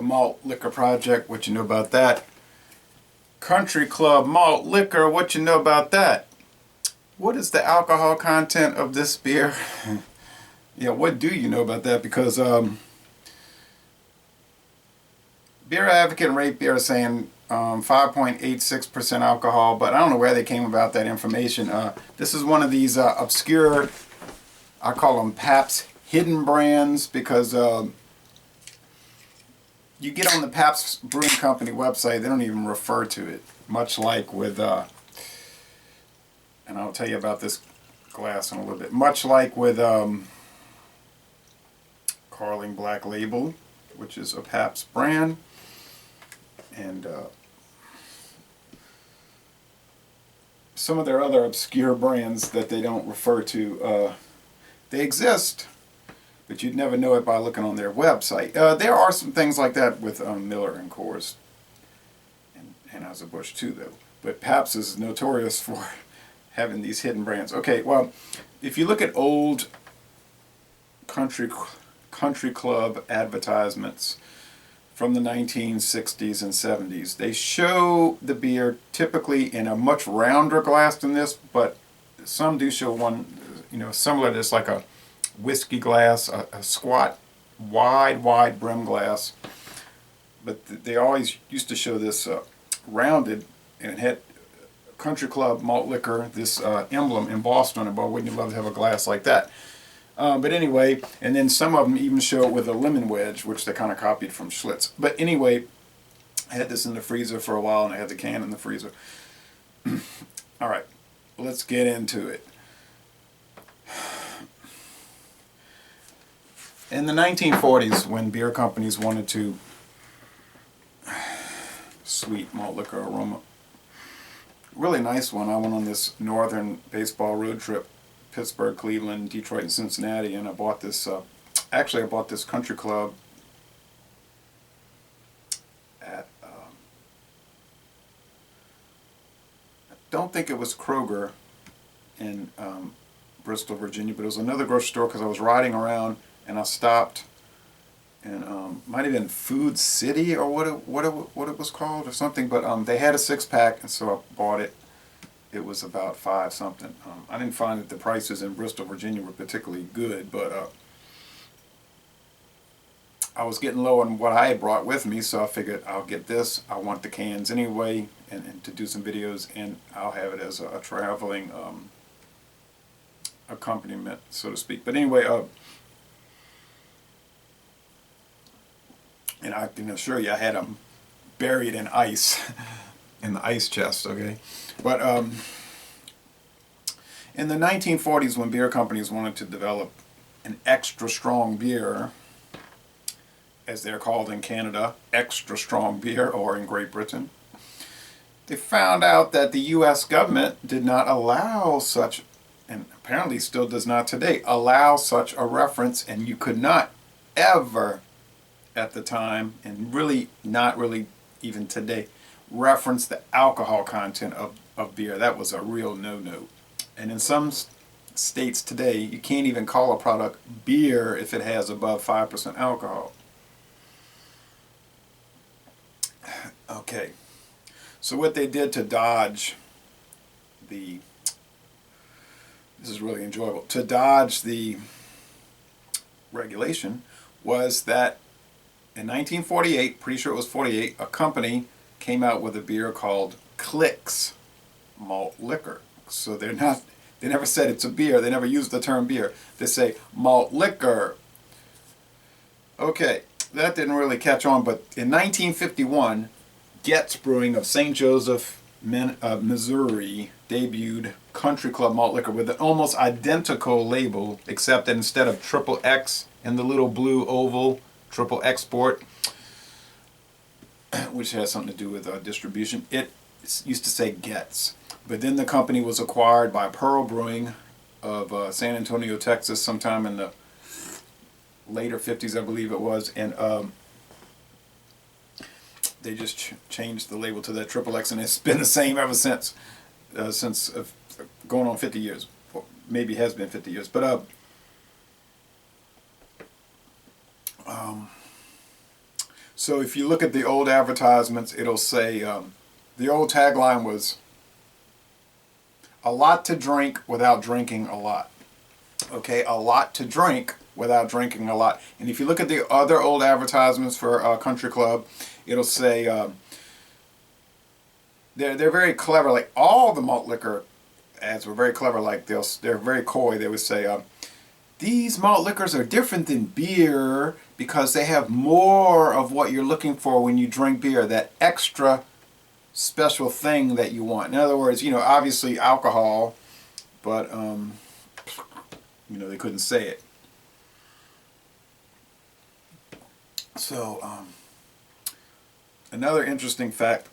Malt Liquor Project, what you know about that? Country Club Malt Liquor, what you know about that? What is the alcohol content of this beer? Yeah, what do you know about that? Because Beer Advocate and Rate Beer is saying 5.86% alcohol, but I don't know where they came about that information. This is one of these obscure, I call them Pabst hidden brands, because you get on the Pabst Brewing Company website, they don't even refer to it. Much like with, and I'll tell you about this glass in a little bit. Much like with Carling Black Label, which is a Pabst brand, and some of their other obscure brands that they don't refer to. They exist, but you'd never know it by looking on their website. There are some things like that with Miller and Coors and Anheuser-Busch too, though. But Pabst is notorious for having these hidden brands. Okay, well, if you look at old country club advertisements from the 1960s and 70s, they show the beer typically in a much rounder glass than this, but some do show one, similar to this, like a whiskey glass, a squat, wide brim glass. But they always used to show this rounded, and it had Country Club Malt Liquor, this emblem embossed on it. Boy, wouldn't you love to have a glass like that? But anyway, and then some of them even show it with a lemon wedge, which they kind of copied from Schlitz. But anyway, I had this in the freezer for a while, and I had the can in the freezer. All right, let's get into it. In the 1940s, when beer companies wanted to sweet malt liquor aroma, really nice one. I went on this northern baseball road trip, Pittsburgh, Cleveland, Detroit, and Cincinnati, and I bought this, actually I bought this Country Club at, I don't think it was Kroger in Bristol, Virginia, but it was another grocery store, because I was riding around and I stopped, and might have been Food City or what it was called or something, but they had a 6-pack, and so I bought it. It was about $5 something. I didn't find that the prices in Bristol, Virginia were particularly good, but I was getting low on what I had brought with me, so I figured I'll get this. I want the cans anyway, and to do some videos, and I'll have it as a traveling accompaniment, so to speak. But anyway, and I can assure you I had them buried in ice, in the ice chest, okay? But in the 1940s, when beer companies wanted to develop an extra strong beer, as they're called in Canada, extra strong beer, or in Great Britain, they found out that the U.S. government did not allow such, and apparently still does not today, allow such a reference, and you could not ever at the time, and really not really even today, reference the alcohol content of beer. That was a real no-no. And in some states today, you can't even call a product beer if it has above 5% alcohol. Okay, so what they did to dodge the, this is really enjoyable, to dodge the regulation, was that in 1948, pretty sure it was 48, a company came out with a beer called Click's Malt Liquor. So they never said it's a beer. They never used the term beer. They say malt liquor. Okay, that didn't really catch on, but in 1951, Getz Brewing of St. Joseph, Missouri, debuted Country Club Malt Liquor with an almost identical label, except that instead of triple X in the little blue oval, triple export, which has something to do with distribution, it used to say Getz. But then the company was acquired by Pearl Brewing of San Antonio, Texas, sometime in the later 50s, I believe it was, and they just changed the label to that triple X, and it's been the same ever since, going on 50 years. Well, maybe it has been 50 years, but So if you look at the old advertisements, it'll say, the old tagline was, a lot to drink without drinking a lot. Okay, a lot to drink without drinking a lot. And if you look at the other old advertisements for Country Club, it'll say, they're very clever. Like all the malt liquor ads were very clever. Like they're very coy. They would say, these malt liquors are different than beer because they have more of what you're looking for when you drink beer, that extra special thing that you want. In other words, you know, obviously alcohol, but you know, they couldn't say it. So another interesting fact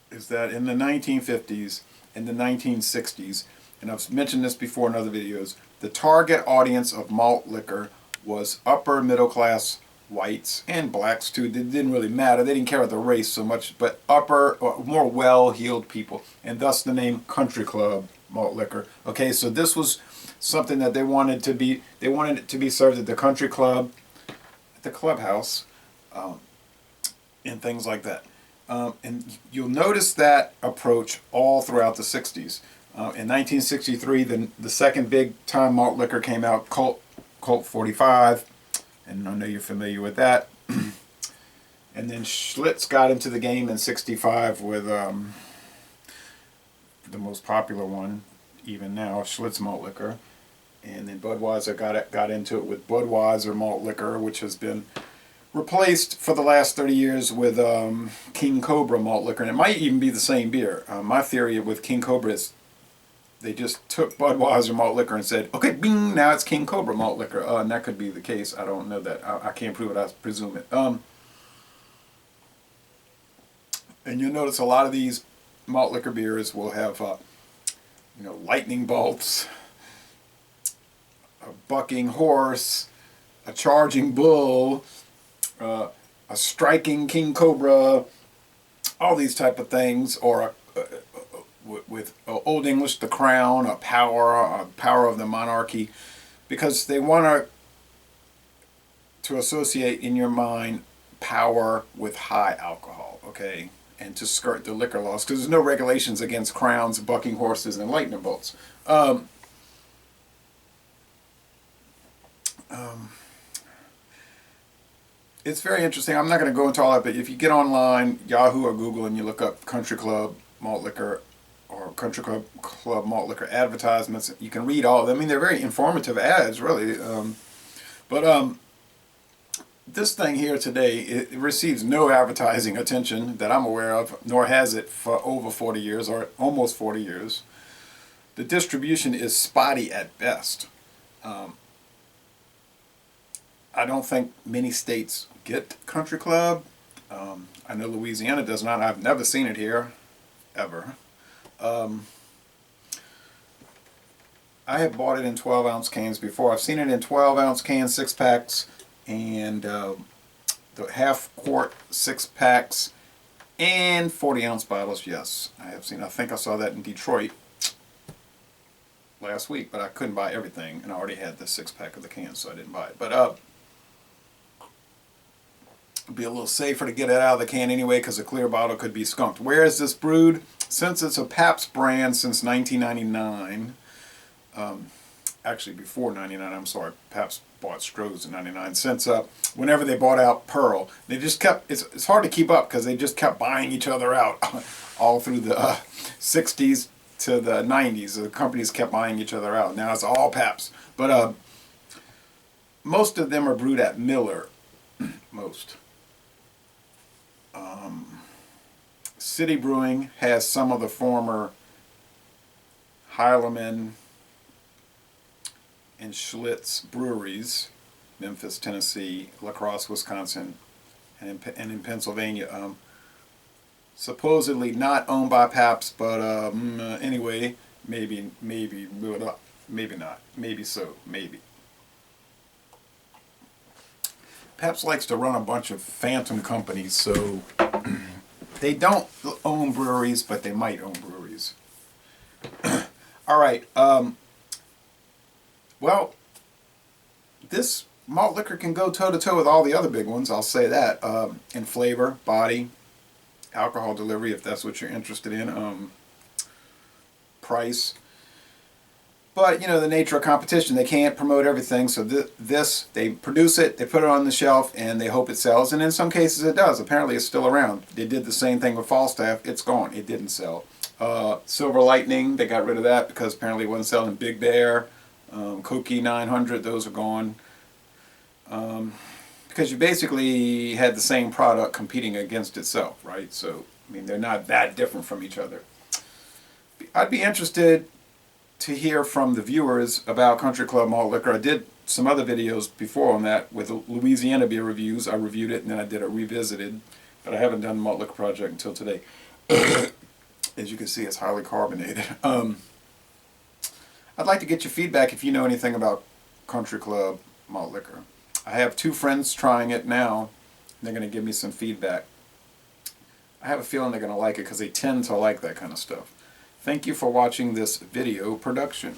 is that in the 1950s and the 1960s, and I've mentioned this before in other videos, the target audience of malt liquor was upper middle class whites and blacks too. It didn't really matter. They didn't care about the race so much, but upper, or more well-heeled people, and thus the name Country Club malt liquor. Okay, so this was something that they wanted it to be served at the country club, at the clubhouse, and things like that. And you'll notice that approach all throughout the 60s. In 1963, the second big time malt liquor came out, Colt 45, and I know you're familiar with that. And then Schlitz got into the game in 65 with the most popular one, even now, Schlitz malt liquor. And then Budweiser got into it with Budweiser malt liquor, which has been replaced for the last 30 years with King Cobra malt liquor. And it might even be the same beer. My theory with King Cobra is they just took Budweiser malt liquor and said, okay, bing, now it's King Cobra malt liquor. And that could be the case. I don't know that. I can't prove it. I presume it. And you'll notice a lot of these malt liquor beers will have, you know, lightning bolts, a bucking horse, a charging bull, a striking King Cobra, all these type of things, or with Old English, the crown, a power of the monarchy, because they want to associate in your mind power with high alcohol, okay, and to skirt the liquor laws, because there's no regulations against crowns, bucking horses, and lightning bolts. It's very interesting. I'm not going to go into all that, but if you get online, Yahoo or Google, and you look up Country Club malt liquor or Country Club malt liquor advertisements, you can read all of them. I mean, they're very informative ads, really. This thing here today, it receives no advertising attention that I'm aware of, nor has it for over 40 years, or almost 40 years. The distribution is spotty at best. I don't think many states get Country Club. I know Louisiana does not. I've never seen it here, ever. I have bought it in 12-ounce cans before. I've seen it in 12-ounce cans, 6-packs, and the half-quart 6-packs, and 40-ounce bottles. Yes, I have seen. I think I saw that in Detroit last week, but I couldn't buy everything, and I already had the 6-pack of the cans, so I didn't buy it. But it'd be a little safer to get it out of the can anyway, because a clear bottle could be skunked. Where is this brewed? Since it's a Pabst brand since 1999, actually before 99, I'm sorry, Pabst bought Stroh's in 99, since whenever they bought out Pearl, they just kept, it's hard to keep up because they just kept buying each other out all through the 60s to the 90s. The companies kept buying each other out. Now it's all Pabst. But most of them are brewed at Miller. Most. City Brewing has some of the former Heilemann and Schlitz breweries, Memphis, Tennessee, La Crosse, Wisconsin, and in Pennsylvania. Supposedly not owned by Pabst, but anyway, maybe not, maybe so, maybe. Pabst likes to run a bunch of phantom companies, so they don't own breweries, but they might own breweries. All right. Well, this malt liquor can go toe-to-toe with all the other big ones, I'll say that, in flavor, body, alcohol delivery, if that's what you're interested in, price. But, you know, the nature of competition, they can't promote everything, so they produce it, they put it on the shelf, and they hope it sells, and in some cases it does. Apparently it's still around. They did the same thing with Falstaff. It's gone. It didn't sell. Silver Lightning, they got rid of that because apparently it wasn't selling. Big Bear, Cokie 900, those are gone. Because you basically had the same product competing against itself, right? So, I mean, they're not that different from each other. I'd be interested to hear from the viewers about Country Club Malt Liquor. I did some other videos before on that with Louisiana beer reviews. I reviewed it and then I did it revisited, but I haven't done the Malt Liquor Project until today. As you can see, it's highly carbonated. I'd like to get your feedback if you know anything about Country Club Malt Liquor. I have 2 friends trying it now. They're going to give me some feedback. I have a feeling they're going to like it because they tend to like that kind of stuff. Thank you for watching this video production.